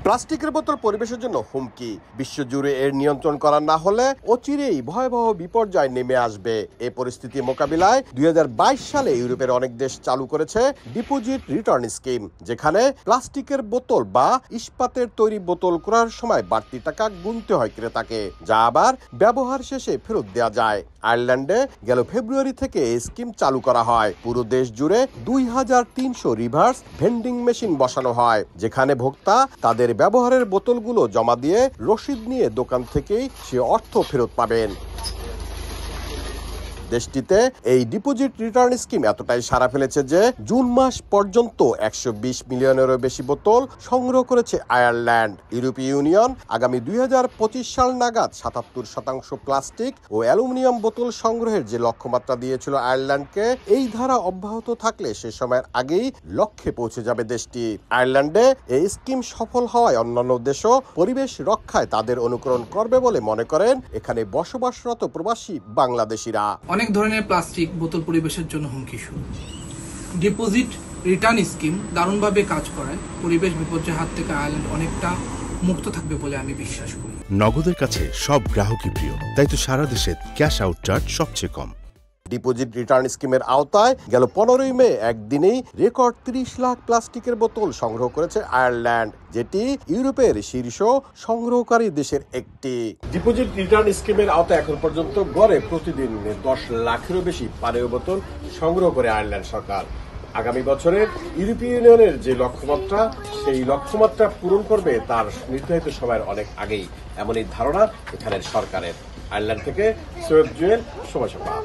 প্লাস্টিকের বোতল পরিবেশের জন্য হুমকি। বিশ্বজুড়ে এর নিয়ন্ত্রণ করা না হলে অচিরেই ভয়াবহ বিপর্যয় নেমে আসবে। এই পরিস্থিতি মোকাবিলায় 2022 সালে ইউরোপের অনেক দেশ চালু করেছে ডিপোজিট রিটার্ন স্কিম, যেখানে প্লাস্টিকের বোতল বা ইস্পাতের তৈরি বোতল ক্রয়ের সময় বাড়তি টাকা গুনতে হয় ক্রেতাকে, যা আবার ব্যবহার শেষে ফেরত দেওয়া যায়। আয়ারল্যান্ডে গেল ফেব্রুয়ারি থেকে এই স্কিম চালু করা হয়। পুরো দেশ জুড়ে 2300 রিভার্স ভেন্ডিং মেশিন বসানো হয়, যেখানে ভোক্তা তাদের ব্যবহারের বোতলগুলো জমা দিয়ে রসিদ নিয়ে দোকান থেকেই সে অর্থ ফেরত পাবেন। দেশটিতে এই ডিপোজিট রিটার্ন স্কিম এতটাই সাড়া ফেলেছে যে জুন মাস পর্যন্ত 120 মিলিয়নেরও বেশি বোতল সংগ্রহ করেছে আয়ারল্যান্ড। ইউরোপীয় ইউনিয়ন আগামী 2025 সাল নাগাদ 77% প্লাস্টিক ও অ্যালুমিনিয়াম বোতল সংগ্রহের যে লক্ষ্যমাত্রা দিয়েছিল আয়ারল্যান্ডকে, এই ধারা অব্যাহত থাকলে সে সময়ের আগেই লক্ষ্যে পৌঁছে যাবে দেশটি। আয়ারল্যান্ডে এই স্কিম সফল হওয়ায় অন্যান্য দেশও পরিবেশ রক্ষায় তাদের অনুকরণ করবে বলে মনে করেন এখানে বসবাসরত প্রবাসী বাংলাদেশিরা। অনেক ধরনের প্লাস্টিক বোতল পরিবেশের জন্য হুমকি স্বরূপ। ডিপোজিট রিটার্ন স্কিম দারুণভাবে কাজ করায় পরিবেশ বিপর্যয়ের হাত থেকে আয়ারল্যান্ড অনেকটা মুক্ত থাকবে বলে আমি বিশ্বাস করি। নগদের কাছে সব গ্রাহকই প্রিয়, তাই তো সারা দেশে ক্যাশ আউট চার্জ সবচেয়ে কম। ডিপোজিট রিটার্ন স্কিমের আওতায় গেল 15 মে একদিনেই রেকর্ড 30 লাখ প্লাস্টিকের বোতল সংগ্রহ করেছে আয়ারল্যান্ড, যেটি ইউরোপের শীর্ষ সংগ্রহকারী দেশের একটি। ডিপোজিট রিটার্ন স্কিমের আওতায় এখন পর্যন্ত গড়ে প্রতিদিন 10 লাখেরও বেশি পানীয় বোতল সংগ্রহ করে আয়ারল্যান্ড সরকার। আগামী বছরের ইউরোপীয় ইউনিয়নের যে লক্ষ্যমাত্রা, সেই লক্ষ্যমাত্রা পূরণ করবে তার নির্ধারিত সময়ের অনেক আগেই, এমনই ধারণা এখানের সরকারের। আয়ারল্যান্ড থেকে সৈয়দ জুয়েল, সময় সংবাদ।